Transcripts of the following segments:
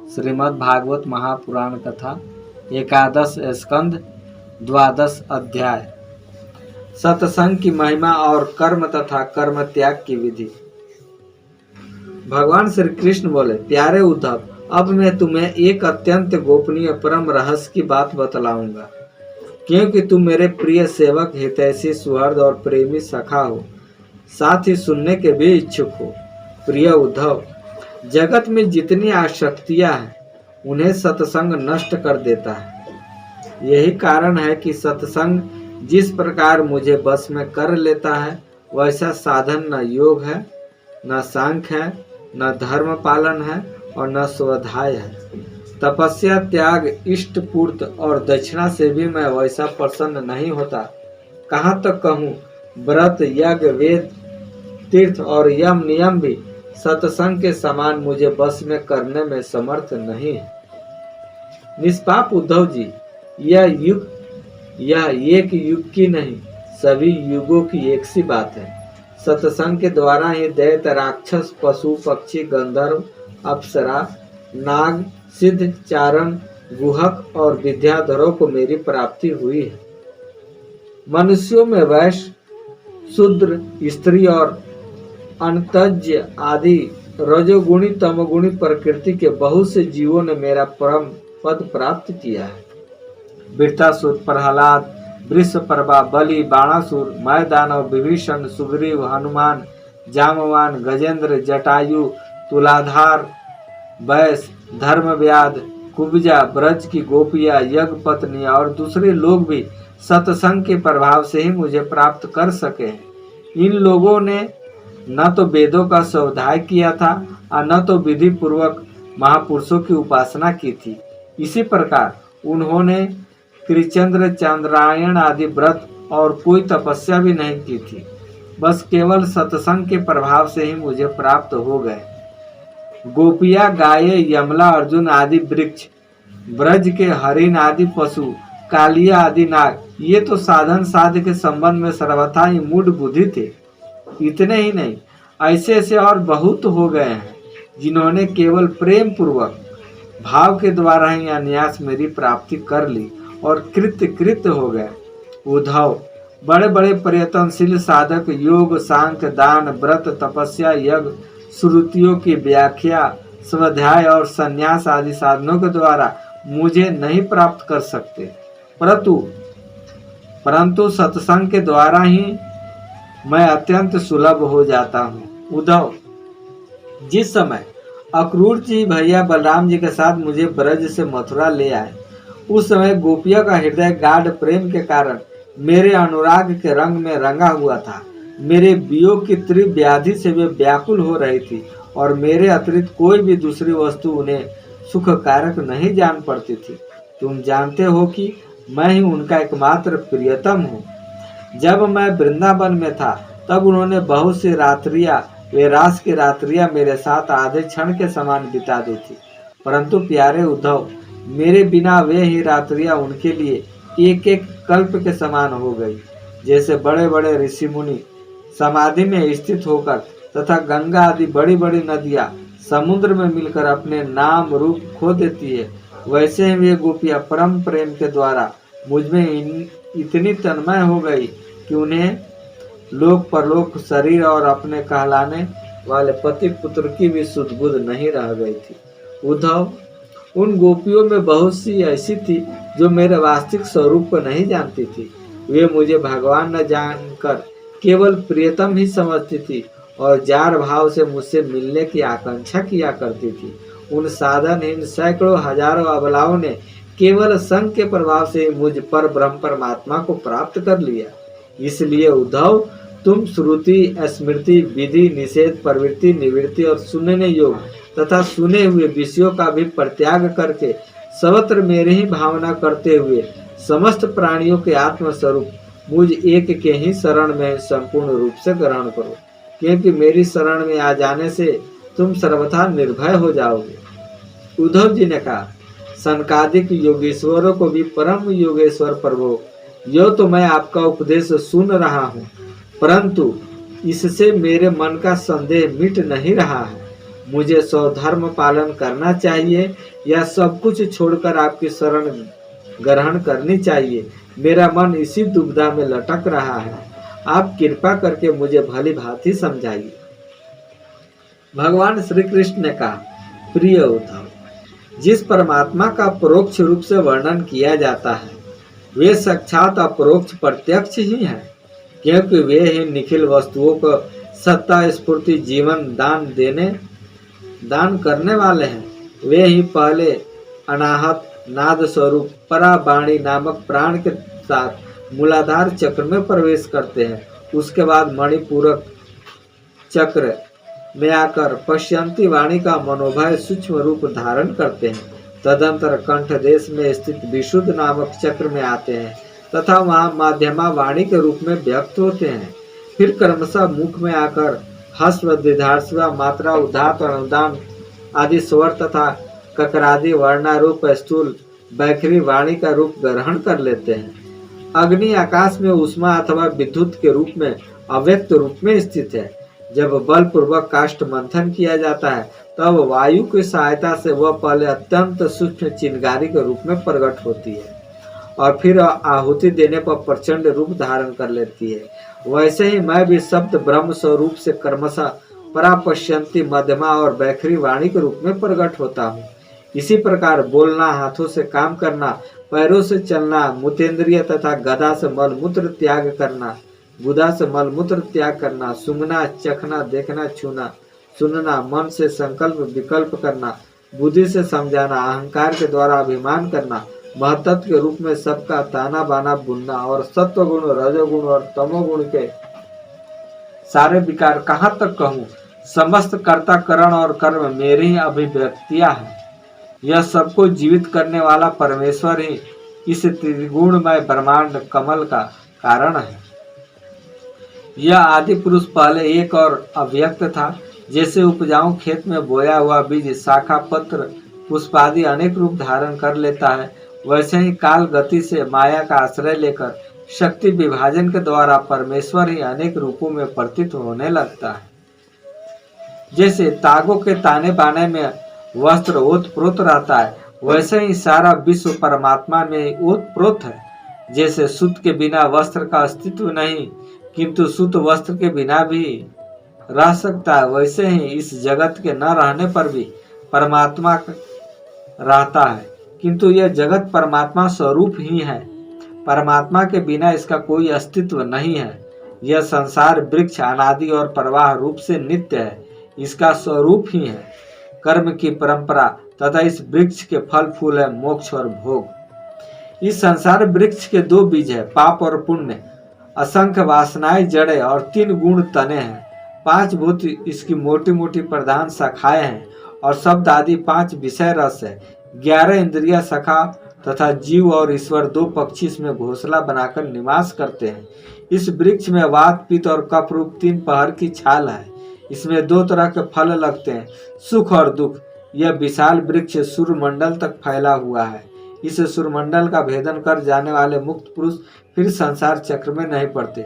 श्रीमद् भागवत महापुराण कथा एकादश स्कंद द्वादश अध्याय। सत्संग की महिमा और कर्म तथा कर्म त्याग की विधि। भगवान श्री कृष्ण बोले, प्यारे उद्धव, अब मैं तुम्हें एक अत्यंत गोपनीय परम रहस्य की बात बतलाऊंगा, क्योंकि तुम मेरे प्रिय सेवक, हितैषी, सुहृद और प्रेमी सखा हो, साथ ही सुनने के भी इच्छुक हो। प्रिय उद्धव, जगत में जितनी आसक्तियां हैं उन्हें सत्संग नष्ट कर देता है। यही कारण है कि सत्संग जिस प्रकार मुझे बस में कर लेता है, वैसा साधन न योग है, न सांख्य है, न धर्म पालन है और न स्वाध्याय है। तपस्या, त्याग, इष्ट पूर्त और दक्षिणा से भी मैं वैसा प्रसन्न नहीं होता। कहाँ तक कहूँ, व्रत, यज्ञ, वेद, तीर्थ और यम नियम भी सत्संग के समान मुझे बस में करने में समर्थ नहीं है। निष्पाप उद्धव जी, यह एक युग की नहीं, सभी युगों की एक सी बात है। सत्संग के द्वारा ही दैत्य, राक्षस, पशु, पक्षी, गंधर्व, अप्सरा, नाग, सिद्ध, चारण, गुहक और विद्याधरों को मेरी प्राप्ति हुई है। मनुष्यों में वैश्य, शूद्र, स्त्री और अनतज्य आदि रजोगुणी तमोगुणी प्रकृति के बहुत से जीवों ने मेरा परम पद प्राप्त किया है। वृत्रासुर, प्रहलाद, वृषपर्वा, बलि, बाणासुर, मय, दानव, विभीषण, सुग्रीव, हनुमान, जामवान, गजेंद्र, जटायु, तुलाधार, बैस, धर्मव्याध, कुब्जा, ब्रज की गोपियां, यज्ञ पत्नी और दूसरे लोग भी सत्संग के प्रभाव से ही मुझे प्राप्त कर सके हैं। इन लोगों ने न तो वेदों का स्वाध्याय किया था और न तो विधि पूर्वक महापुरुषों की उपासना की थी। इसी प्रकार उन्होंने कृचंद्र, चांद्रायण आदि व्रत और कोई तपस्या भी नहीं की थी। बस केवल सत्संग के प्रभाव से ही मुझे प्राप्त हो गए। गोपिया, गाये, यमला, अर्जुन आदि वृक्ष, ब्रज के हरिण आदि पशु, कालिया आदि नाग, ये तो साधन साध्य के संबंध में सर्वथा ही मूढ़ बुद्धि थे। इतने ही नहीं, ऐसे ऐसे और बहुत हो गए हैं जिन्होंने केवल प्रेम पूर्वक भाव के द्वारा ही अनायास मेरी प्राप्ति कर ली और कृत्य हो गए। उद्धव, बड़े बड़े प्रयत्नशील साधक योग, सांख्य, दान, व्रत, तपस्या, यज्ञ, श्रुतियों की व्याख्या, स्वाध्याय और संन्यास आदि साधनों के द्वारा मुझे नहीं प्राप्त कर सकते, परंतु सत्संग के द्वारा ही मैं अत्यंत सुलभ हो जाता हूँ। उद्धव, जिस समय अक्रूर जी भैया बलराम जी के साथ मुझे ब्रज से मथुरा ले आए, उस समय गोपियों का हृदय गाढ़ प्रेम के कारण मेरे अनुराग के रंग में रंगा हुआ था। मेरे वियोग की तीव्र व्याधि से वे व्याकुल हो रही थी और मेरे अतिरिक्त कोई भी दूसरी वस्तु उन्हें सुख कारक नहीं जान पड़ती थी। तुम जानते हो कि मैं ही उनका एकमात्र प्रियतम हूँ। जब मैं वृंदावन में था तब उन्होंने बहुत सी रात्रियां, वे रास की रात्रियां मेरे साथ आधे क्षण के समान बिता दी थी, परंतु प्यारे उद्धव, मेरे बिना वे ही रात्रियां उनके लिए एक एक कल्प के समान हो गई। जैसे बड़े बड़े ऋषि मुनि समाधि में स्थित होकर तथा गंगा आदि बड़ी बड़ी नदियां समुद्र में मिलकर अपने नाम रूप खो देती है, वैसे ही वे गोपियां परम प्रेम के द्वारा मुझमें इतनी तन्मय हो गई कि उन्हें लोक परलोक शरीर और अपने कहलाने वाले पति पुत्र की भी सुध बुध नहीं रह गई थी। उद्धव, उन गोपियों में बहुत सी ऐसी थी जो मेरे वास्तविक स्वरूप को नहीं जानती थी। वे मुझे भगवान न जानकर केवल प्रियतम ही समझती थी और जार भाव से मुझसे मिलने की आकांक्षा किया करती थी। उन साधनहीन सैकड़ों हजारों अबलाओं ने केवल संग के प्रभाव से मुझ पर ब्रह्म परमात्मा को प्राप्त कर लिया। इसलिए उद्धव, तुम श्रुति, स्मृति, विधि, निषेध, प्रवृत्ति, निवृत्ति और सुनने योग तथा सुने हुए विषयों का भी परित्याग करके सर्वत्र मेरे ही भावना करते हुए समस्त प्राणियों के आत्मस्वरूप मुझ एक के ही शरण में संपूर्ण रूप से ग्रहण करो, क्योंकि मेरी शरण में आ जाने से तुम सर्वथा निर्भय हो जाओगे। उद्धव जी ने कहा, सनकादिक योगेश्वरों को भी परम योगेश्वर प्रभु, यो तो मैं आपका उपदेश सुन रहा हूँ, परंतु इससे मेरे मन का संदेह मिट नहीं रहा है। मुझे स्वधर्म पालन करना चाहिए या सब कुछ छोड़कर आपकी शरण ग्रहण करनी चाहिए? मेरा मन इसी दुविधा में लटक रहा है। आप कृपा करके मुझे भली भांति समझाइए। भगवान श्री कृष्ण ने कहा, प्रिय उद्धव, जिस परमात्मा का परोक्ष रूप से वर्णन किया जाता है वे साक्षात अपरोक्ष प्रत्यक्ष ही हैं, क्योंकि वे ही निखिल वस्तुओं को सत्ता स्फूर्ति जीवन दान करने वाले हैं। वे ही पहले अनाहत नाद स्वरूप पराबाणी नामक प्राण के साथ मूलाधार चक्र में प्रवेश करते हैं। उसके बाद मणिपूरक चक्र में आकर पश्यंती वाणी का मनोभय सूक्ष्म रूप धारण करते हैं। तदंतर कंठ देश में स्थित विशुद्ध नामक चक्र में आते हैं तथा वहाँ माध्यमा वाणी के रूप में व्यक्त होते हैं। फिर क्रमशः मुख में आकर हस्व दीर्घास्व मात्रा उदात और अनुदान आदि स्वर तथा ककरादि वर्णारूप स्थूल बैखरी वाणी का रूप ग्रहण कर लेते हैं। अग्नि आकाश में उष्मा अथवा विद्युत के रूप में अव्यक्त रूप में स्थित है। जब बलपूर्वक काष्ठ मंथन किया जाता है तब वायु की सहायता से वह पहले अत्यंत सूक्ष्म चिंगारी के रूप में प्रकट होती है और फिर आहुति देने पर प्रचंड रूप धारण कर लेती है। वैसे ही मैं भी शब्द ब्रह्म स्वरूप से क्रमशः परापश्यंती मध्यमा और बैखरी वाणी के रूप में प्रकट होता हूँ। इसी प्रकार बोलना, हाथों से काम करना, पैरों से चलना, मुतेंद्रिय तथा गदा से मलमूत्र त्याग करना, गुदा से मलमूत्र त्याग करना, सूंघना, चखना, देखना, छूना, सुनना, मन से संकल्प विकल्प करना, बुद्धि से समझाना, अहंकार के द्वारा अभिमान करना, महत्त्व के रूप में सबका ताना बाना बुनना और सत्व गुण, रजोगुण और तमोगुण के सारे विकार कहाँ तक कहूँ, समस्त कर्ता करण और कर्म मेरी ही अभिव्यक्तियां हैं। यह सबको जीवित करने वाला परमेश्वर ही इस त्रिगुणमय ब्रह्मांड कमल का कारण है। यह आदि पुरुष पहले एक और अव्यक्त था। जैसे उपजाऊ खेत में बोया हुआ बीज शाखा पत्र पुष्पादि अनेक रूप धारण कर लेता है, वैसे ही काल गति से माया का आश्रय लेकर शक्ति विभाजन के द्वारा परमेश्वर ही अनेक रूपों में प्रतीत होने लगता है। जैसे तागों के ताने बाने में वस्त्र ओतप्रोत रहता है, वैसे ही सारा विश्व परमात्मा में ओतप्रोत है। जैसे सूत के बिना वस्त्र का अस्तित्व नहीं, किंतु सूत वस्त्र के बिना भी रह सकता है, वैसे ही इस जगत के न रहने पर भी परमात्मा रहता है, किंतु यह जगत परमात्मा स्वरूप ही है। परमात्मा के बिना इसका कोई अस्तित्व नहीं है। यह संसार वृक्ष अनादि और प्रवाह रूप से नित्य है, इसका स्वरूप ही है। कर्म की परंपरा तथा इस वृक्ष के फल फूल है मोक्ष और भोग। इस संसार वृक्ष के दो बीज है, पाप और पुण्य, असंख्य वासनाएं जड़े और 3 गुण तने हैं। 5 भूत इसकी मोटी मोटी प्रधान शाखाएं हैं और शब्द आदि 5 विषय रस है। 11 इंद्रिया शाखा तथा जीव और ईश्वर 2 पक्षी इसमें घोंसला बनाकर निवास करते हैं। इस वृक्ष में वात पित्त और कफ रूप 3 पहर की छाल है। इसमें 2 तरह के फल लगते हैं, सुख और दुख। यह विशाल वृक्ष सूर्यमंडल तक फैला हुआ है। इस सूर्यमंडल का भेदन कर जाने वाले मुक्त पुरुष फिर संसार चक्र में नहीं पड़ते।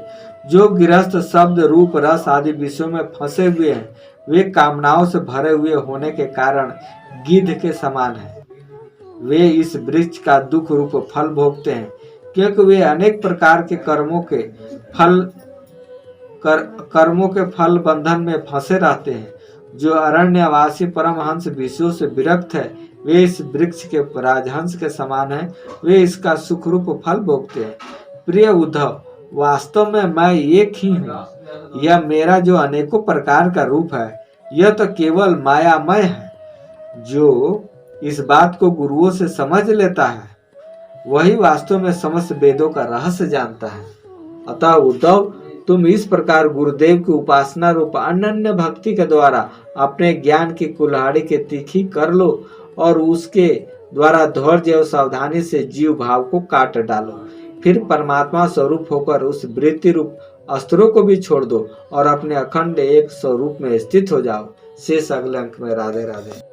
जो गृहस्थ शब्द रूप रस आदि विषयों में फंसे हुए हैं, वे कामनाओं से भरे हुए होने के कारण गिद्ध के समान हैं। वे इस वृक्ष का दुख रूप फल भोगते हैं, क्योंकि वे अनेक प्रकार के कर्मों के फल बंधन में फंसे रहते हैं। जो अरण्यवासी परमहंस विषयों से विरक्त है, वे इस वृक्ष के राजहंस के समान हैं। वे इसका सुख रूप फल भोगते हैं। प्रिय उद्धव, वास्तव में मैं एक ही हूँ। यह मेरा जो अनेकों प्रकार का रूप है, यह तो केवल मायामय है। जो इस बात को गुरुओं से समझ लेता है, वही वास्तव में समस्त वेदों का रहस्य जानता है। अतः उद्धव, तुम इस प्रकार गुरुदेव की उपासना रूप अनन्य भक्ति के द्वारा अपने ज्ञान की कुल्हाड़ी के तीखी कर लो और उसके द्वारा धैर्य और सावधानी से जीव भाव को काट डालो। फिर परमात्मा स्वरूप होकर उस वृत्ति रूप अस्त्रों को भी छोड़ दो और अपने अखंड एक स्वरूप में स्थित हो जाओ। शेष अगले अंक में। राधे राधे।